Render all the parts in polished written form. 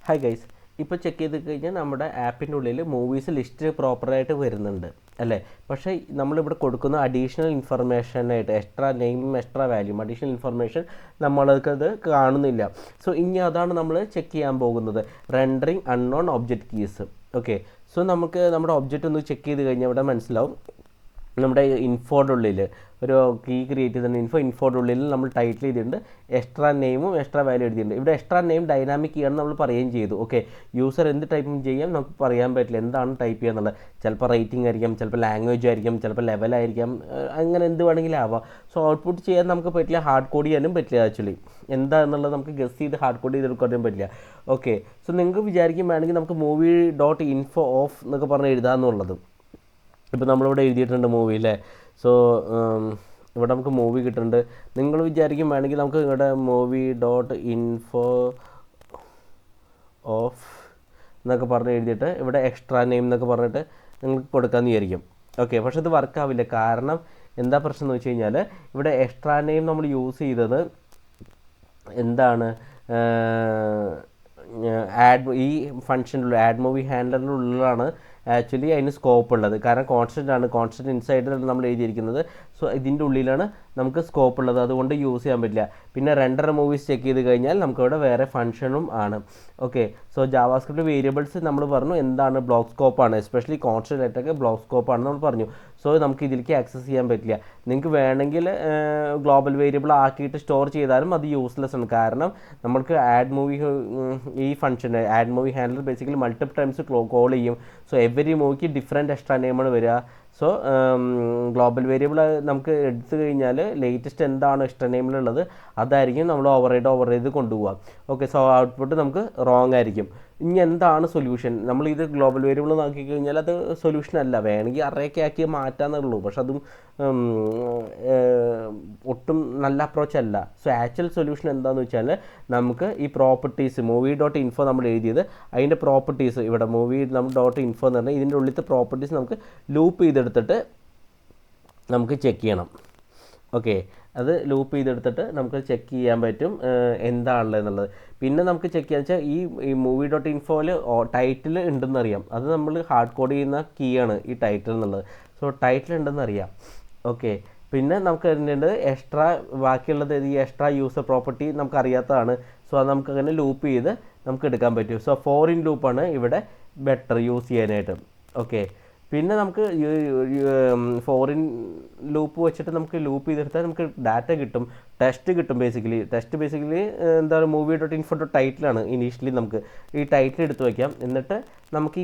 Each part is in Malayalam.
ഹായ് ഗൈസ്, ഇപ്പോൾ ചെക്ക് ചെയ്ത് കഴിഞ്ഞാൽ നമ്മുടെ ആപ്പിൻ്റെ ഉള്ളിൽ മൂവീസ് ലിസ്റ്റ് പ്രോപ്പറായിട്ട് വരുന്നുണ്ട് അല്ലേ. പക്ഷേ നമ്മളിവിടെ കൊടുക്കുന്ന അഡീഷണൽ ഇൻഫർമേഷനായിട്ട് എക്സ്ട്രാ നെയിമും എക്സ്ട്രാ വാല്യൂം അഡീഷണൽ ഇൻഫർമേഷൻ നമ്മൾക്കത് കാണുന്നില്ല. സോ ഇനി അതാണ് നമ്മൾ ചെക്ക് ചെയ്യാൻ പോകുന്നത്, rendering unknown object keys. Okay, so നമുക്ക് നമ്മുടെ ഒബ്ജക്റ്റ് ഒന്ന് ചെക്ക് ചെയ്ത് കഴിഞ്ഞാൽ ഇവിടെ മനസ്സിലാവും. നമ്മുടെ ഇൻഫോയുടെ ഉള്ളിൽ ഒരു കീ ക്രിയേറ്റ് ചെയ്തിട്ടുണ്ട്. ഇൻഫോയുടെ ഉള്ളിൽ നമ്മൾ ടൈറ്റിൽ ചെയ്തിട്ടുണ്ട്, എക്സ്ട്രാ നെയിമും എക്സ്ട്രാ വാല്യൂ എഴുതിയിട്ടുണ്ട്. ഇവിടെ എക്സ്ട്രാ നെയിം ഡൈനാമിക് കീ ആണെന്ന് നമ്മൾ പറയുകയും ചെയ്തു. ഓക്കെ, യൂസർ എന്ത് ടൈപ്പും ചെയ്യാം, നമുക്ക് പറയാൻ പറ്റില്ല എന്താണ് ടൈപ്പ് ചെയ്യുക എന്നുള്ളത്. ചിലപ്പോൾ റേറ്റിംഗ് ആയിരിക്കാം, ചിലപ്പോൾ ലാംഗ്വേജ് ആയിരിക്കും, ചിലപ്പോൾ ലെവലായിരിക്കാം, അങ്ങനെ എന്ത് വേണമെങ്കിലും ആവാം. സോ ഔട്ട്പുട്ട് ചെയ്യാൻ നമുക്ക് പറ്റില്ല, ഹാർഡ് കോഡ് ചെയ്യാനും പറ്റില്ല. ആക്ച്വലി എന്താണെന്നുള്ളത് നമുക്ക് ഗസ് ചെയ്ത് ഹാർഡ് കോഡ് ചെയ്തെടുക്കാനും പറ്റില്ല. ഓക്കെ, സോ നിങ്ങൾക്ക് വിചാരിക്കും വേണമെങ്കിൽ നമുക്ക് movie.info ഓഫ് എന്നൊക്കെ പറഞ്ഞ് എഴുതാമെന്നുള്ളത്. ഇപ്പോൾ നമ്മളിവിടെ എഴുതിയിട്ടുണ്ട് മൂവി അല്ലേ. സോ ഇവിടെ നമുക്ക് മൂവി കിട്ടുന്നുണ്ട്. നിങ്ങൾ വിചാരിക്കും വേണമെങ്കിൽ നമുക്ക് ഇവിടെ movie.info ഓഫ് എന്നൊക്കെ പറഞ്ഞ് എഴുതിയിട്ട് ഇവിടെ എക്സ്ട്രാ നെയിം എന്നൊക്കെ പറഞ്ഞിട്ട് നിങ്ങൾക്ക് കൊടുക്കാമെന്ന് വിചാരിക്കും. ഓക്കെ, പക്ഷെ ഇത് വർക്കാവില്ല. കാരണം എന്താ പ്രശ്നം എന്ന് വെച്ച് കഴിഞ്ഞാൽ ഇവിടെ എക്സ്ട്രാ നെയിം നമ്മൾ യൂസ് ചെയ്തത് എന്താണ്, ഈ ഫംഗ്ഷനിലുള്ള ആഡ് മൂവി ഹാൻഡലറിനുള്ളിലാണ് ആക്ച്വലി അതിന് സ്കോപ്പ് ഉള്ളത്. കാരണം കോൺസ്റ്റൻ്റ് ഇൻസൈഡിൽ നമ്മൾ എഴുതിയിരിക്കുന്നത്. സോ ഇതിൻ്റെ ഉള്ളിലാണ് നമുക്ക് സ്കോപ്പ് ഉള്ളത്, അതുകൊണ്ട് യൂസ് ചെയ്യാൻ പറ്റില്ല. പിന്നെ റെൻഡർ മൂവീസ് ചെക്ക് ചെയ്ത് കഴിഞ്ഞാൽ നമുക്കിവിടെ വേറെ ഫംഗ്ഷനും ആണ്. ഓക്കെ, സോ ജാവാസ്ക്രിപ്റ്റ് വേരിയബിൾസ് നമ്മൾ പറഞ്ഞു എന്താണ്, ബ്ലോക്ക് സ്കോപ്പാണ്. എസ്പെഷ്യലി കോൺസ്റ്റൻ്റ് ആയിട്ടൊക്കെ ബ്ലോക്ക് സ്കോപ്പാണെന്ന് നമ്മൾ പറഞ്ഞു. സോ നമുക്ക് ഇതിലേക്ക് ആക്സസ് ചെയ്യാൻ പറ്റില്ല. നിങ്ങൾക്ക് വേണമെങ്കിൽ ഗ്ലോബൽ വേരിയബിൾ ആക്കിയിട്ട് സ്റ്റോർ ചെയ്താലും അത് യൂസ്ലെസ് ആണ്. കാരണം നമ്മൾക്ക് ആഡ് മൂവി ഈ function add movie handle basically multiple times call ചെയ്യും. സോ എവരി മൂവിക്ക് ഡിഫറെൻറ്റ് എക്സ്ട്രാ നെയിമാണ് വരിക. സോ ഗ്ലോബൽ വേരിയബിൾ നമുക്ക് എടുത്തു കഴിഞ്ഞാൽ ലേറ്റസ്റ്റ് എന്താണ് എക്സ്ട്രാ നെയിമിലുള്ളത് അതായിരിക്കും നമ്മൾ ഓവർ ചെയ്ത് കൊണ്ടുപോകാം. ഓക്കെ, സോ ഔട്ട്പുട്ട് നമുക്ക് റോങ് ആയിരിക്കും. ഇനി എന്താണ് സൊല്യൂഷൻ? നമ്മളിത് ഗ്ലോബൽ വേരിയബിൾ നോക്കി കഴിഞ്ഞാൽ അത് സൊല്യൂഷൻ അല്ല. വേണമെങ്കിൽ അറേയൊക്കെ ആക്കി മാറ്റാന്നുള്ളൂ, പക്ഷെ അതും ഒട്ടും നല്ല അപ്രോച്ച് അല്ല. സോ ആക്ച്വൽ സൊല്യൂഷൻ എന്താണെന്ന് വെച്ചാൽ നമുക്ക് ഈ പ്രോപ്പർട്ടീസ് movie.info നമ്മൾ എഴുതിയത് അതിൻ്റെ പ്രോപ്പർട്ടീസ് ഇവിടെ movie.info എന്ന് പറഞ്ഞാൽ ഇതിൻ്റെ ഉള്ളിലത്തെ പ്രോപ്പർട്ടീസ് നമുക്ക് ലൂപ്പ് ചെയ്തെടുത്തിട്ട് നമുക്ക് ചെക്ക് ചെയ്യണം. ഓക്കെ, അത് ലൂപ്പ് ചെയ്തെടുത്തിട്ട് നമുക്ക് ചെക്ക് ചെയ്യാൻ പറ്റും എന്താണുള്ളത് എന്നുള്ളത്. പിന്നെ നമുക്ക് ചെക്ക് ചെയ്യാന്ന് വെച്ചാൽ ഈ movie.info ടൈറ്റിൽ ഉണ്ടെന്നറിയാം. അത് നമ്മൾ ഹാർഡ് കോഡ് ചെയ്യുന്ന കീ ആണ് ഈ ടൈറ്റിൽ എന്നുള്ളത്. So title ഉണ്ടെന്നറിയാം. ഓക്കെ, പിന്നെ നമുക്ക് അതിൻ്റെ എക്സ്ട്രാ ബാക്കിയുള്ളത് ഈ എക്സ്ട്രാ യൂസർ പ്രോപ്പർട്ടി നമുക്ക് അറിയാത്തതാണ്. സോ അത് നമുക്ക് അങ്ങനെ ലൂപ്പ് ചെയ്ത് നമുക്ക് എടുക്കാൻ പറ്റും. സോ ഫോറിൻ ലൂപ്പാണ് ഇവിടെ ബെറ്റർ യൂസ് ചെയ്യാനായിട്ട്. ഓക്കെ, പിന്നെ നമുക്ക് ഫോറിൻ ലൂപ്പ് വെച്ചിട്ട് നമുക്ക് ലൂപ്പ് ചെയ്തെടുത്താൽ നമുക്ക് ഡാറ്റ കിട്ടും, ടെസ്റ്റ് കിട്ടും. ടെസ്റ്റ് ബേസിക്കലി എന്താണ്, movie.info ടൈറ്റിലാണ്. ഇനീഷ്യലി നമുക്ക് ഈ ടൈറ്റിൽ എടുത്ത് വയ്ക്കാം. എന്നിട്ട് നമുക്ക്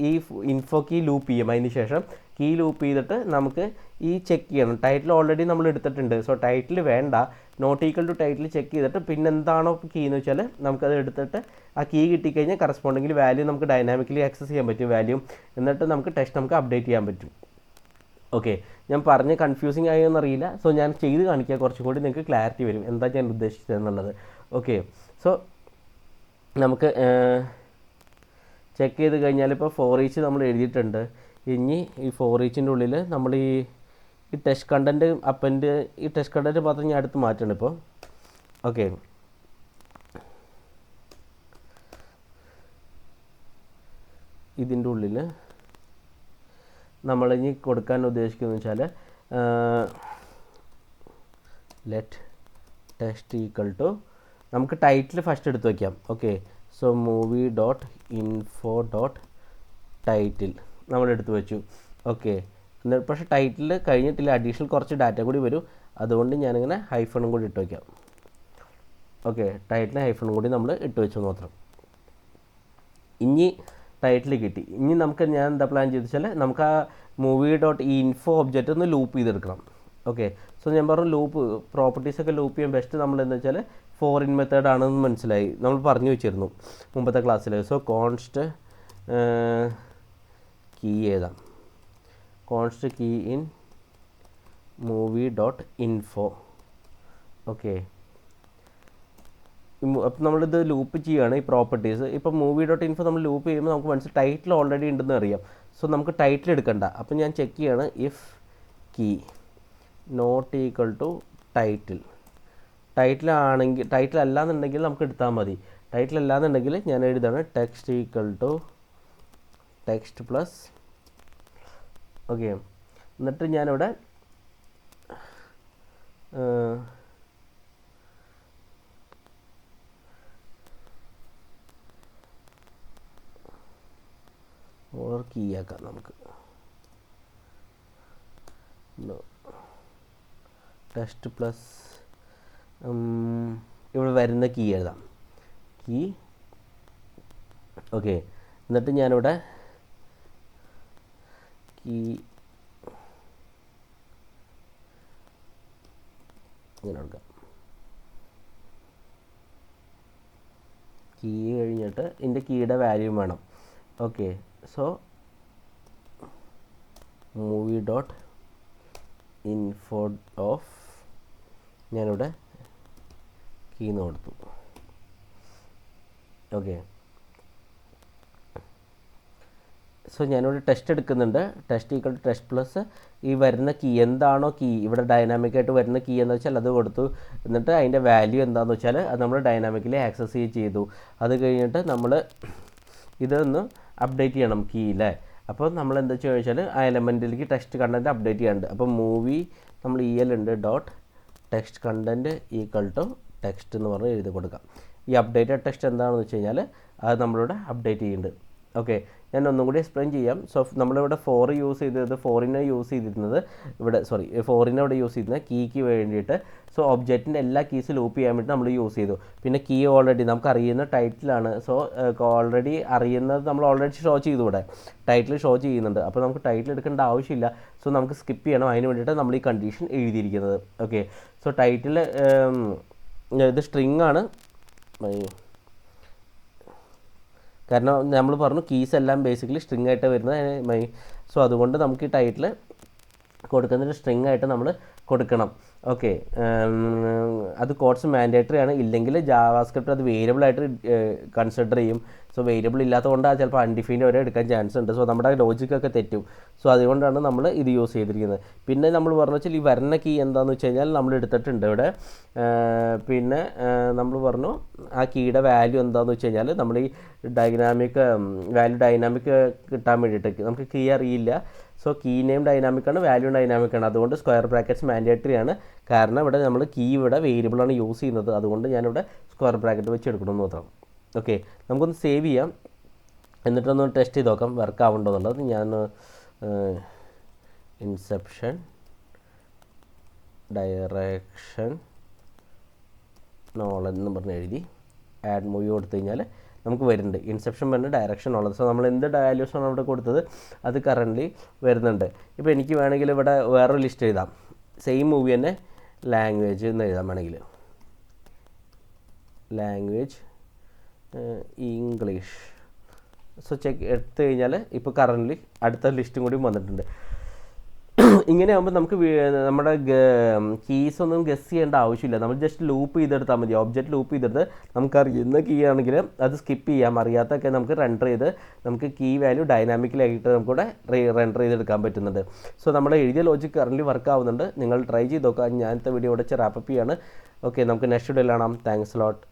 ഈ ഇൻഫോ കീ ലൂപ്പ് ചെയ്യും. അതിന് ശേഷം കീ ലൂപ്പ് ചെയ്തിട്ട് നമുക്ക് ഈ ചെക്ക് ചെയ്യണം. ടൈറ്റിൽ ഓൾറെഡി നമ്മൾ എടുത്തിട്ടുണ്ട്. സോ ടൈറ്റിൽ വേണ്ട, not equal to title check ചെയ്തിട്ട് പിന്നെ എന്താണോ കീ എന്ന് വെച്ചാൽ നമുക്കത് എടുത്തിട്ട് ആ കീ കിട്ടിക്കഴിഞ്ഞാൽ കറസ്പോണ്ടിങ്ങിൽ വാല്യൂ നമുക്ക് ഡൈനാമിക്കലി ആക്സസ് ചെയ്യാൻ പറ്റും വാല്യൂ. എന്നിട്ട് നമുക്ക് ടെസ്റ്റ് നമുക്ക് അപ്ഡേറ്റ് ചെയ്യാൻ പറ്റും. ഓക്കെ, ഞാൻ പറഞ്ഞ് കൺഫ്യൂസിങ് ആയോന്നറിയില്ല. സോ ഞാൻ ചെയ്ത് കാണിക്കുക, കുറച്ചും കൂടി നിങ്ങൾക്ക് ക്ലാരിറ്റി വരും എന്താ ഞാൻ ഉദ്ദേശിച്ചത് എന്നുള്ളത്. ഓക്കെ, സോ നമുക്ക് ചെക്ക് ചെയ്ത് കഴിഞ്ഞാൽ ഇപ്പോൾ ഫോർ ഈച്ച് നമ്മൾ എഴുതിയിട്ടുണ്ട്. ഇനി ഈ ഫോർ ഈച്ചിൻ്റെ ഉള്ളിൽ നമ്മൾ ഈ ടെസ്റ്റ് കണ്ടൻറ്റ് ഈ ടെസ്റ്റ് കണ്ടൻറ്റ് മാത്രം ഞാൻ അടുത്ത് മാറ്റണം ഇപ്പോൾ. ഓക്കെ, ഇതിൻ്റെ ഉള്ളിൽ നമ്മളിനി കൊടുക്കാൻ ഉദ്ദേശിക്കുന്നത് വെച്ചാൽ ലെറ്റ് ടെസ്റ്റ് ഈക്വൽ ടു നമുക്ക് ടൈറ്റിൽ ഫസ്റ്റ് എടുത്ത് വയ്ക്കാം. ഓക്കെ, സോ movie.info ടൈറ്റിൽ നമ്മൾ എടുത്ത് വെച്ചു. ഓക്കെ, പക്ഷേ ടൈറ്റിൽ കഴിഞ്ഞിട്ടില്ല, അഡീഷണൽ കുറച്ച് ഡാറ്റ കൂടി വരും. അതുകൊണ്ട് ഞാനിങ്ങനെ ഹൈഫണും കൂടി ഇട്ട് വയ്ക്കാം. ഓക്കെ, ടൈറ്റിൽ ഹൈഫണും കൂടി നമ്മൾ ഇട്ട് വെച്ചു മാത്രം. ഇനി ടൈറ്റിൽ കിട്ടി. ഇനി ഞാൻ എന്താ പ്ലാൻ ചെയ്ത് വെച്ചാൽ നമുക്ക് ആ movie.info ഒബ്ജക്റ്റ് ഒന്ന് ലൂപ്പ് ചെയ്തെടുക്കണം. ഓക്കെ, സോ ഞാൻ പറഞ്ഞു ലൂപ്പ് പ്രോപ്പർട്ടീസൊക്കെ ലൂപ്പ് ചെയ്യാൻ ബെസ്റ്റ് നമ്മൾ എന്താ വെച്ചാൽ ഫോറിൻ മെത്തേഡ് ആണെന്ന് മനസ്സിലായി, നമ്മൾ പറഞ്ഞു വെച്ചിരുന്നു മുമ്പത്തെ ക്ലാസ്സിൽ. സോ കോൺസ്റ്റ് കീ എഴുതാം, const key in movie.info. Okay, അപ്പം നമ്മളിത് ലൂപ്പ് ചെയ്യുകയാണ് ഈ പ്രോപ്പർട്ടീസ്. ഇപ്പം movie.info നമ്മൾ ലൂപ്പ് ചെയ്യുമ്പോൾ നമുക്ക് മനസ്സിൽ ടൈറ്റിൽ ഓൾറെഡി ഉണ്ടെന്ന് അറിയാം. സോ നമുക്ക് ടൈറ്റിൽ എടുക്കണ്ട. അപ്പം ഞാൻ ചെക്ക് ചെയ്യാണ് if key not equal to title. Title അല്ലാന്നുണ്ടെങ്കിൽ നമുക്ക് എടുത്താൽ മതി. ടൈറ്റിൽ അല്ലാന്നുണ്ടെങ്കിൽ ഞാൻ എഴുതാണ് text equal to text plus. Okay, എന്നിട്ട് ഞാനിവിടെ കീ ആക്കാം നമുക്ക്. ടെക്സ്റ്റ് പ്ലസ് ഇവിടെ വരുന്ന കീ എഴുതാം, കീ. ഓക്കെ, എന്നിട്ട് ഞാനിവിടെ കീ ഇങ്ങനെ എടുക്കാം. കീ കഴിഞ്ഞിട്ട് ഇതിൻ്റെ കീയുടെ വാല്യൂ വേണം. Okay, so movie dot info of ഞാനിവിടെ കീന്ന് കൊടുത്തു. ഓക്കെ, സോ ഞാനിവിടെ ടെസ്റ്റ് എടുക്കുന്നുണ്ട്. Test equal to test plus ഈ വരുന്ന കീ എന്താണോ കീ ഇവിടെ ഡൈനാമിക്കായിട്ട് വരുന്ന കീ എന്ന് വെച്ചാൽ അത് കൊടുത്തു. എന്നിട്ട് അതിൻ്റെ വാല്യൂ എന്താണെന്ന് വെച്ചാൽ അത് നമ്മൾ ഡൈനാമിക്കലി ആക്സസ് ചെയ്തു. അത് കഴിഞ്ഞിട്ട് നമ്മൾ ഇതൊന്ന് അപ്ഡേറ്റ് ചെയ്യണം കീ അല്ലേ. അപ്പോൾ നമ്മൾ എന്താ ചോദിച്ചാൽ ആ എലമെൻറ്റിലേക്ക് ടെക്സ്റ്റ് കണ്ടൻറ്റ് അപ്ഡേറ്റ് ചെയ്യാനുണ്ട്. അപ്പോൾ മൂവി നമ്മൾ ഉണ്ട് dot text content equal to text എന്ന് പറഞ്ഞ് എഴുതി കൊടുക്കാം. ഈ അപ്ഡേറ്റഡ് ടെക്സ്റ്റ് എന്താണെന്ന് വെച്ച് കഴിഞ്ഞാൽ അത് നമ്മളിവിടെ അപ്ഡേറ്റ് ചെയ്യുന്നുണ്ട്. ഓക്കെ, ഞാൻ ഒന്നും കൂടി എക്സ്പ്ലെയിൻ ചെയ്യാം. സോ നമ്മളിവിടെ ഫോർ യൂസ് ചെയ്തത് ഫോറിനെ യൂസ് ചെയ്തിരുന്നത് ഇവിടെ ഫോറിനെ ഇവിടെ യൂസ് ചെയ്യുന്നത് കീക്ക് വേണ്ടിയിട്ട്. സോ ഒബ്ജക്റ്റിൻ്റെ എല്ലാ കീസ് ലൂപ്പ് ചെയ്യാൻ വേണ്ടി നമ്മൾ യൂസ് ചെയ്തു. പിന്നെ കീ ഓൾറെഡി നമുക്ക് അറിയുന്ന ടൈറ്റിലാണ്. സോ ഓൾറെഡി അറിയുന്നത് നമ്മൾ ഓൾറെഡി ഷോ ചെയ്തു, ഇവിടെ ടൈറ്റിൽ ഷോ ചെയ്യുന്നുണ്ട്. അപ്പോൾ നമുക്ക് ടൈറ്റിൽ എടുക്കേണ്ട ആവശ്യമില്ല. സോ നമുക്ക് സ്കിപ്പ് ചെയ്യണം. അതിന് വേണ്ടിയിട്ട് നമ്മൾ ഈ കണ്ടീഷൻ എഴുതിയിരിക്കുന്നത്. ഓക്കെ, സോ ടൈറ്റിൽ ഇത് സ്ട്രിങ് ആണ്, കാരണം നമ്മൾ പറഞ്ഞു കീസ് എല്ലാം ബേസിക്കലി സ്ട്രിങ് ആയിട്ട് വരുന്നത്. സോ അതുകൊണ്ട് നമുക്ക് ഈ ടൈറ്റിൽ കൊടുക്കുന്നൊരു സ്ട്രിങ് ആയിട്ട് നമ്മൾ കൊടുക്കണം. ഓക്കെ, അത് കോഡ്സ് മാൻഡേറ്ററി ആണ്. ഇല്ലെങ്കിൽ ജാവാസ്ക്രിപ്റ്റ് അത് വേരിയബിൾ ആയിട്ട് കൺസിഡർ ചെയ്യും. സോ വേരിയബിൾ ഇല്ലാത്തതുകൊണ്ടാണ് ചിലപ്പോൾ അൺഡിഫൈൻഡ് വരെ എടുക്കാൻ ചാൻസ് ഉണ്ട്. സോ നമ്മുടെ ലോജിക്കൊക്കെ തെറ്റും. സോ അതുകൊണ്ടാണ് നമ്മൾ ഇത് യൂസ് ചെയ്തിരിക്കുന്നത്. പിന്നെ നമ്മൾ പറഞ്ഞു വെച്ചാൽ ഈ വരുന്ന കീ എന്താണെന്ന് വെച്ച് കഴിഞ്ഞാൽ നമ്മൾ എടുത്തിട്ടുണ്ട് ഇവിടെ. പിന്നെ നമ്മൾ പറഞ്ഞു ആ കീയുടെ വാല്യൂ എന്താണെന്ന് വെച്ച് കഴിഞ്ഞാൽ നമ്മൾ ഈ ഡൈനാമിക് കിട്ടാൻ വേണ്ടിയിട്ട് നമുക്ക് കീ അറിയില്ല. സോ കീ നെയിം ഡൈനാമിക്കാണ്, വാല്യൂ ഡൈനാമിക്കാണ്. അതുകൊണ്ട് സ്ക്വയർ ബ്രാക്കറ്റ്സ് മാൻഡേറ്ററി ആണ്. കാരണം ഇവിടെ നമ്മൾ കീ ഇവിടെ വേരിയബിളാണ് യൂസ് ചെയ്യുന്നത്. അതുകൊണ്ട് ഞാനിവിടെ സ്ക്വയർ ബ്രാക്കറ്റ് വെച്ച് എടുക്കണമെന്ന് മാത്രം. ഓക്കെ, നമുക്കൊന്ന് സേവ് ചെയ്യാം. എന്നിട്ടൊന്ന് ടെസ്റ്റ് ചെയ്ത് നോക്കാം വർക്ക് ആവുന്നുണ്ടോ എന്നുള്ളത്. ഞാൻ ഇൻസെപ്ഷൻ ഡയറക്ഷൻ നോളജ് എന്ന് പറഞ്ഞ് എഴുതി ആഡ് മൂവി കൊടുത്തു കഴിഞ്ഞാൽ നമുക്ക് വരുന്നുണ്ട്. ഇൻസെപ്ഷൻ പറഞ്ഞ് ഡയറക്ഷൻ ഉള്ളത്. സോ നമ്മൾ എന്ത് വാല്യൂസാണ് അവിടെ കൊടുത്തത് അത് കറൻ്റ്ലി വരുന്നുണ്ട്. ഇപ്പോൾ എനിക്ക് വേണമെങ്കിൽ ഇവിടെ വേറൊരു ലിസ്റ്റ് എഴുതാം. സെയിം മൂവി തന്നെ ലാംഗ്വേജ് എന്ന് എഴുതാൻ വേണമെങ്കിൽ ലാംഗ്വേജ് ഇംഗ്ലീഷ്. സോ ചെക്ക് എടുത്തു കഴിഞ്ഞാൽ ഇപ്പോൾ കറൻ്റ്ലി അടുത്ത ലിസ്റ്റും കൂടി വന്നിട്ടുണ്ട്. ഇങ്ങനെ ആകുമ്പോൾ നമുക്ക് നമ്മുടെ കീസ് ഒന്നും ഗസ് ചെയ്യേണ്ട ആവശ്യമില്ല. നമ്മൾ ജസ്റ്റ് ലൂപ്പ് ചെയ്തെടുത്താൽ മതി. ഒബ്ജക്റ്റ് ലൂപ്പ് ചെയ്തെടുത്ത് നമുക്കറിയുന്ന കീ ആണെങ്കിൽ അത് സ്കിപ്പ് ചെയ്യാം. അറിയാത്തൊക്കെ നമുക്ക് റെൻഡർ ചെയ്ത് നമുക്ക് കീ വാല്യൂ ഡൈനാമിക്കലായിട്ട് നമുക്കിവിടെ റെൻഡർ ചെയ്തെടുക്കാൻ പറ്റുന്നുണ്ട്. സോ നമ്മുടെ എഴുതിയ ലോജിക് കറൻ്റ് വർക്ക് ആവുന്നുണ്ട്. നിങ്ങൾ ട്രൈ ചെയ്ത് നോക്കുക. ഞാനത്തെ വീഡിയോ ഇവിടെ റാപ്പപ്പ് ചെയ്യാണ്. ഓക്കെ, നമുക്ക് നെക്സ്റ്റ് വീഡിയോയിൽ കാണാം. Thanks lot,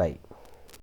by.